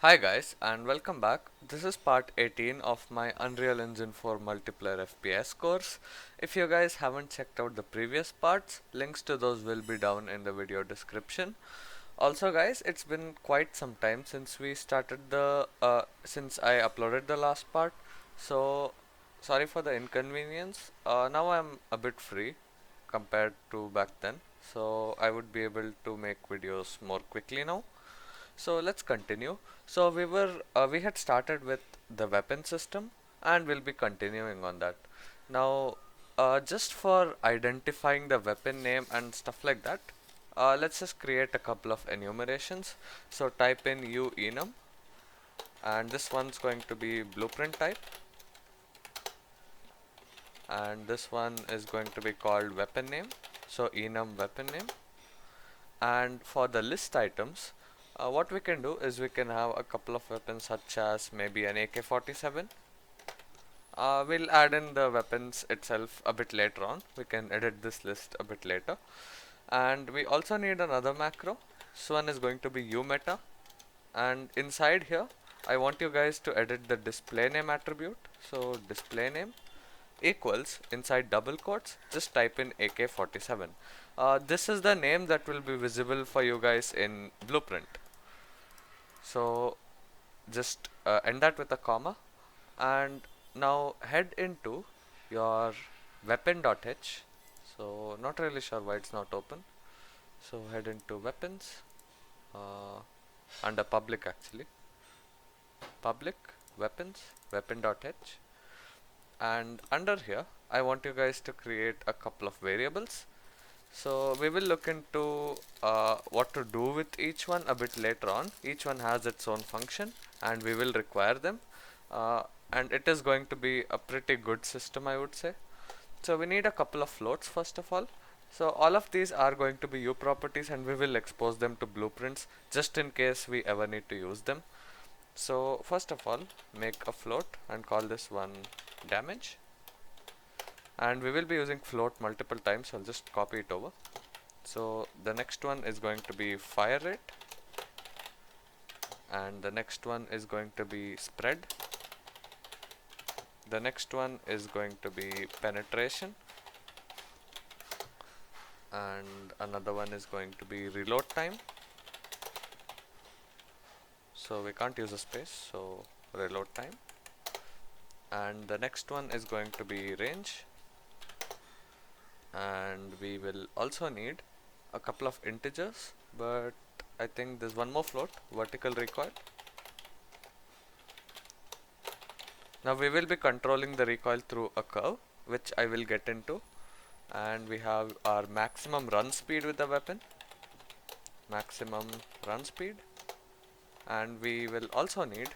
Hi guys and welcome back. This is part 18 of my Unreal Engine 4 multiplayer FPS course. If you guys haven't checked out the previous parts, links to those will be down in the video description. Also guys, it's been quite some time since we started since I uploaded the last part. So sorry for the inconvenience. Now I'm a bit free compared to back then. So I would be able to make videos more quickly now. So let's continue. So we had started with the weapon system and we'll be continuing on that. Now just for identifying the weapon name and stuff like that, let's just create a couple of enumerations. So type in uenum and this one's going to be blueprint type and this one is going to be called weapon name. So enum weapon name. And for the list items, what we can do is we can have a couple of weapons such as maybe an AK-47. We'll add in the weapons itself a bit later on. We can edit this list a bit later. And we also need another macro. This one is going to be umeta. And inside here, I want you guys to edit the display name attribute. So display name equals inside double quotes just type in AK-47. This is the name that will be visible for you guys in blueprint, so just end that with a comma and now head into your weapon.h. So not really sure why it's not open, so head into weapons, uh, under public, actually public weapons weapon.h, and under here I want you guys to create a couple of variables. So we will look into what to do with each one a bit later on. Each one has its own function and we will require them, uh, and it is going to be a pretty good system, I would say. So we need a couple of floats first of all. So all of these are going to be U properties and we will expose them to blueprints just in case we ever need to use them. So first of all, make a float and call this one damage, and we will be using float multiple times, so I'll just copy it over. So the next one is going to be fire rate, and the next one is going to be spread, the next one is going to be penetration, and another one is going to be reload time. So we can't use a space, so reload time. And the next one is going to be range, and we will also need a couple of integers, but I think there's one more float, vertical recoil. Now we will be controlling the recoil through a curve, which I will get into, and we have our maximum run speed with the weapon, maximum run speed, and we will also need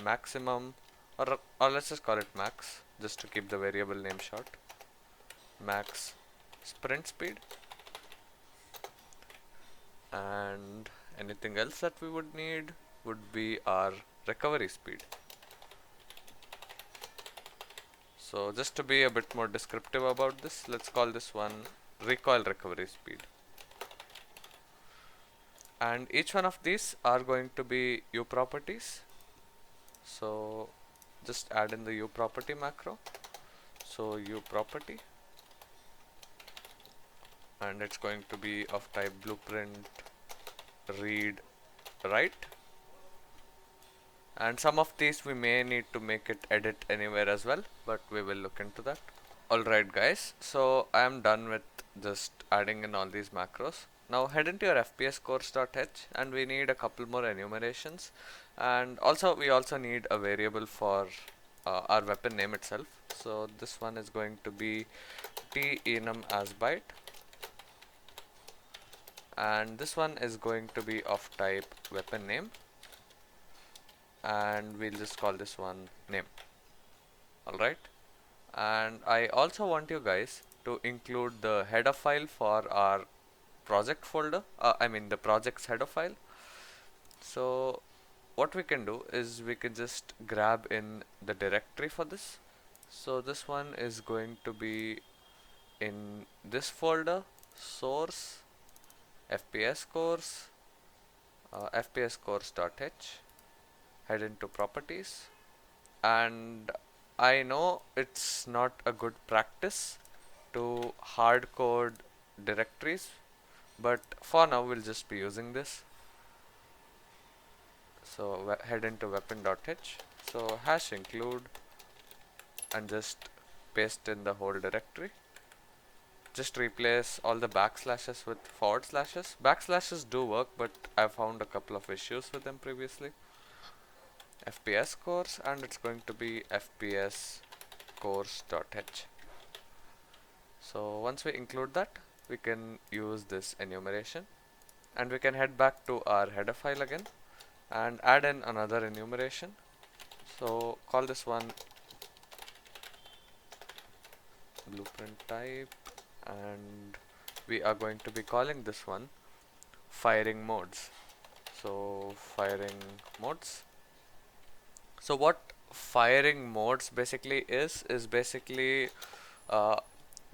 maximum, or let's just call it max just to keep the variable name short, max sprint speed, and anything else that we would need would be our recovery speed. So just to be a bit more descriptive about this, let's call this one recoil recovery speed. And each one of these are going to be U properties. So just add in the U property macro. So U property, and it's going to be of type blueprint read write. And some of these we may need to make it edit anywhere as well, but we will look into that. Alright guys, so I am done with just adding in all these macros. Now head into your FPS course.h and we need a couple more enumerations, and also we also need a variable for our weapon name itself. So this one is going to be tenum as byte, and this one is going to be of type weapon name, and we'll just call this one name. Alright, and I also want you guys to include the header file for our project folder, I mean the project's header file. So what we can do is we can just grab in the directory for this. So this one is going to be in this folder, source fps course, fps course.h, head into properties, and I know it's not a good practice to hard code directories, but for now we'll just be using this. So head into weapon.h, so hash include, and just paste in the whole directory. Just replace all the backslashes with forward slashes. Backslashes do work, but I've found a couple of issues with them previously. FPS course, and it's going to be FPS course.h. So once we include that, we can use this enumeration, and we can head back to our header file again and add in another enumeration. So call this one blueprint type, and we are going to be calling this one firing modes. So firing modes. So what firing modes basically is basically uh,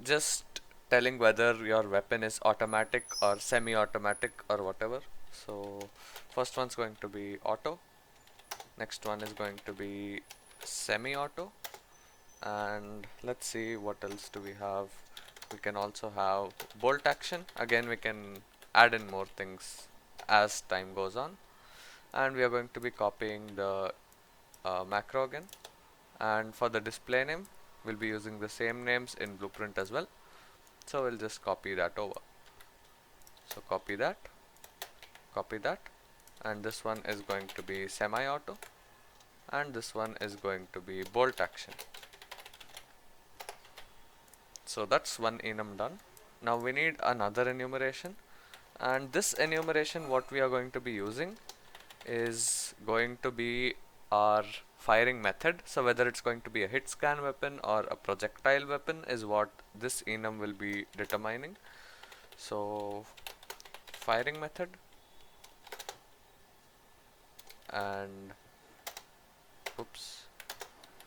just telling whether your weapon is automatic or semi-automatic or whatever. So first one's going to be auto, next one is going to be semi-auto, and let's see what else do we have. We can also have bolt action. Again, we can add in more things as time goes on, and we are going to be copying the macro again, and for the display name we'll be using the same names in blueprint as well, so we'll just copy that over. So copy that, and this one is going to be semi-auto, and this one is going to be bolt action. So that's one enum done. Now we need another enumeration, and this enumeration what we are going to be using is going to be our firing method. So whether it's going to be a hit scan weapon or a projectile weapon is what this enum will be determining. So firing method, and oops,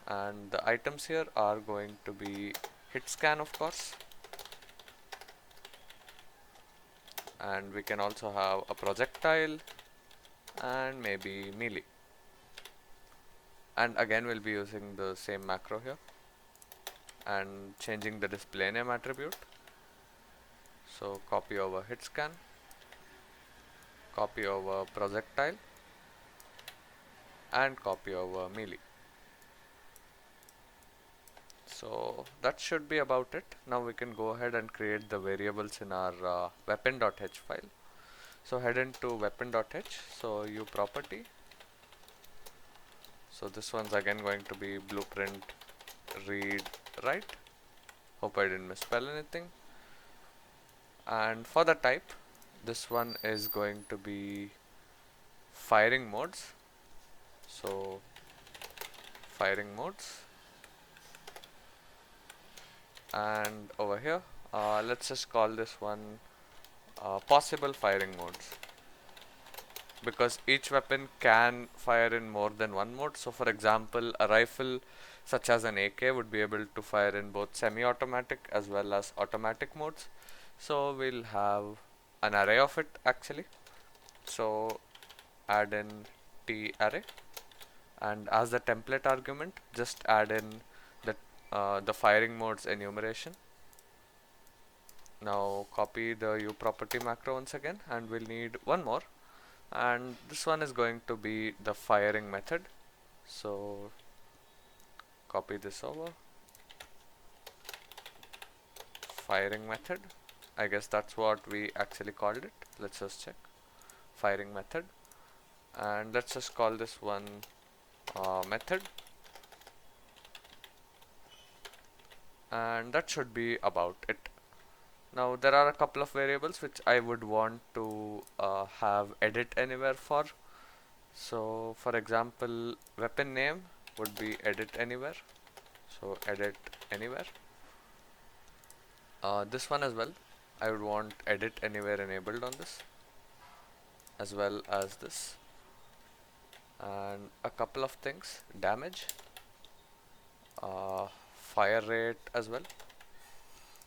and the items here are going to be hit scan, of course, and we can also have a projectile and maybe melee, and again we'll be using the same macro here and changing the display name attribute. So copy over hit scan, copy over projectile, and copy over melee. So that should be about it. Now we can go ahead and create the variables in our weapon.h file. So head into weapon.h, so u property. So this one's again going to be blueprint read write. Hope I didn't misspell anything. And for the type, this one is going to be firing modes. So firing modes, and over here let's just call this one possible firing modes, because each weapon can fire in more than one mode. So for example, a rifle such as an AK would be able to fire in both semi-automatic as well as automatic modes. So we'll have an array of it actually. So add in t array, and as the template argument just add in the firing modes enumeration. Now copy the u property macro once again, and we'll need one more, and this one is going to be the firing method. So copy this over, firing method. I guess that's what we actually called it. Let's just check. Firing method, and let's just call this one method, and that should be about it. Now there are a couple of variables which I would want to have edit anywhere for. So for example, weapon name would be edit anywhere. So edit anywhere. This one as well, I would want edit anywhere enabled on this, as well as this, and a couple of things: damage, fire rate as well.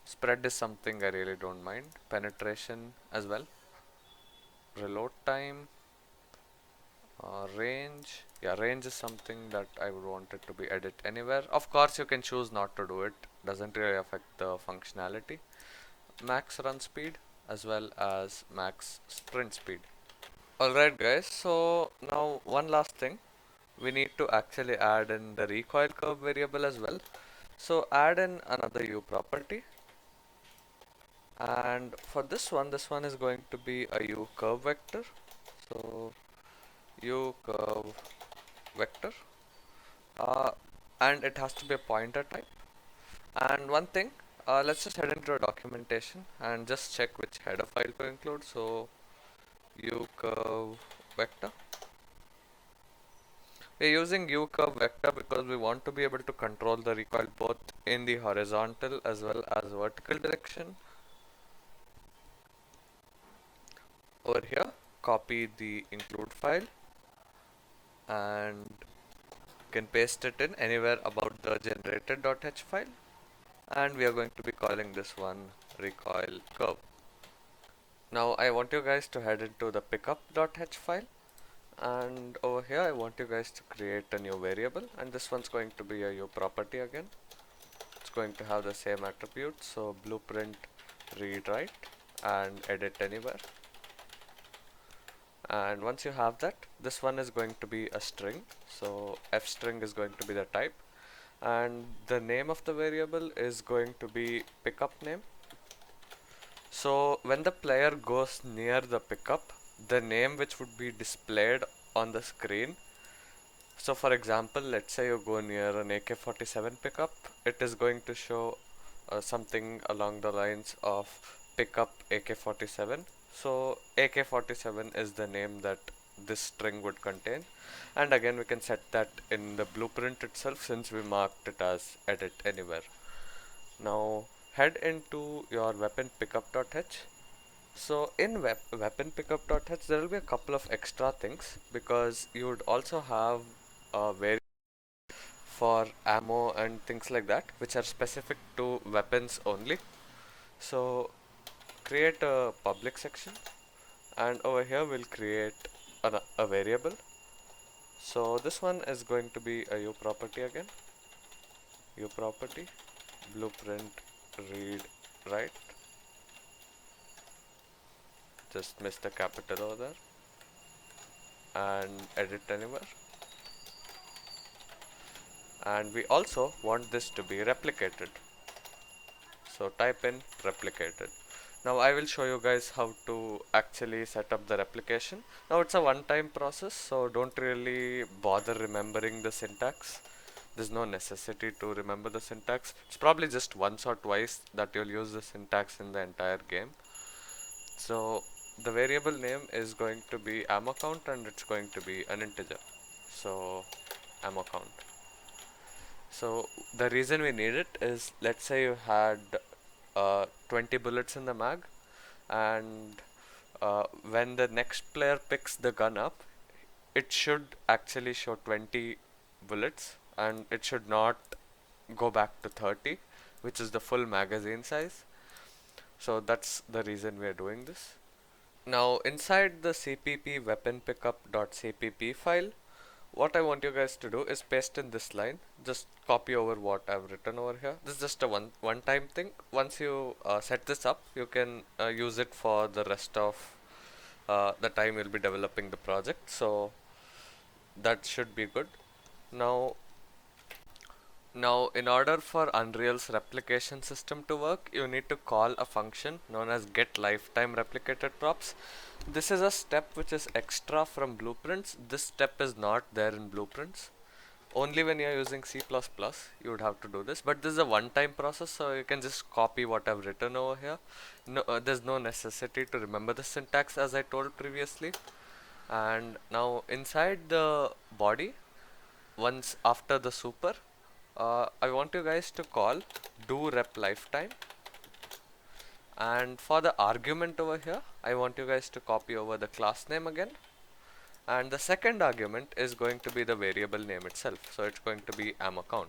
Spread is something I really don't mind. Penetration as well. Reload time, Range, yeah, range is something that I would want it to be edit anywhere. Of course, you can choose not to do it, doesn't really affect the functionality. Max run speed as well as max sprint speed. Alright guys, so now one last thing, we need to actually add in the recoil curve variable as well. So add in another U property, and for this one is going to be a U curve vector. So U curve vector, uh, and it has to be a pointer type. And one thing, let's just head into a documentation and just check which header file to include. So U curve vector. We're using U curve vector because we want to be able to control the recoil both in the horizontal as well as vertical direction. Over here, copy the include file and can paste it in anywhere about the generated.h file, and we are going to be calling this one recoil curve. Now I want you guys to head into the pickup.h file, and over here I want you guys to create a new variable, and this one's going to be a U property again. It's going to have the same attributes, so blueprint read write and edit anywhere. And once you have that, this one is going to be a string, so f string is going to be the type, and the name of the variable is going to be pickup name. So when the player goes near the pickup, the name which would be displayed on the screen, so for example, let's say you go near an AK-47 pickup, it is going to show something along the lines of pickup AK-47. So AK-47 is the name that this string would contain, and again we can set that in the blueprint itself since we marked it as edit anywhere. Now head into your weapon pickup.h. So in weapon pickup.h there will be a couple of extra things because you would also have a variable for ammo and things like that which are specific to weapons only. So create a public section, and over here we'll create a variable. So this one is going to be a U property again, U property blueprint read write, just missed the capital over there, and edit anywhere. And we also want this to be replicated, so type in replicated. Now I will show you guys how to actually set up the replication. Now it's a one-time process, so don't really bother remembering the syntax. There's no necessity to remember the syntax. It's probably just once or twice that you'll use the syntax in the entire game. So the variable name is going to be ammo count, and it's going to be an integer. So ammo count. So the reason we need it is, let's say you had 20 bullets in the mag, and when the next player picks the gun up, it should actually show 20 bullets and it should not go back to 30, which is the full magazine size. So that's the reason we are doing this. Now inside the cpp weapon pickup.cpp file, what I want you guys to do is paste in this line, just copy over what I've written over here. This is just a one time thing. Once you set this up, you can use it for the rest of the time you'll be developing the project, so that should be good. Now in order for Unreal's replication system to work, you need to call a function known as get lifetime replicated props. This is a step which is extra from blueprints. This step is not there in blueprints. Only when you are using C++ you would have to do this, but this is a one-time process, so you can just copy what I've written over here. No, there's no necessity to remember the syntax as I told previously. And now inside the body, once after the super, I want you guys to call do rep lifetime, and for the argument over here I want you guys to copy over the class name again, and the second argument is going to be the variable name itself, so it's going to be ammo count.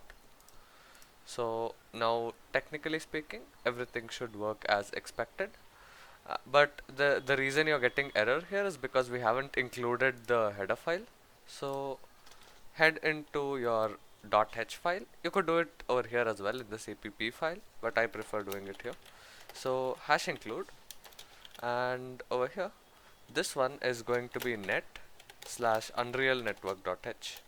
So now technically speaking everything should work as expected, but the reason you're getting error here is because we haven't included the header file. So head into your .h file. You could do it over here as well in the cpp file, but I prefer doing it here. So hash include, and over here this one is going to be net slash unreal network.h,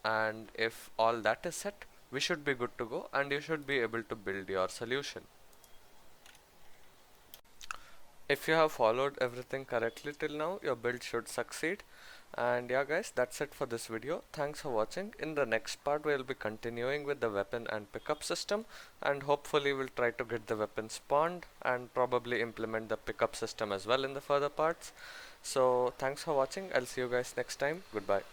and if all that is set, we should be good to go and you should be able to build your solution. If you have followed everything correctly till now, your build should succeed. And yeah guys, that's it for this video. Thanks for watching. In the next part we'll be continuing with the weapon and pickup system, and hopefully we'll try to get the weapon spawned and probably implement the pickup system as well in the further parts. So thanks for watching. I'll see you guys next time. Goodbye.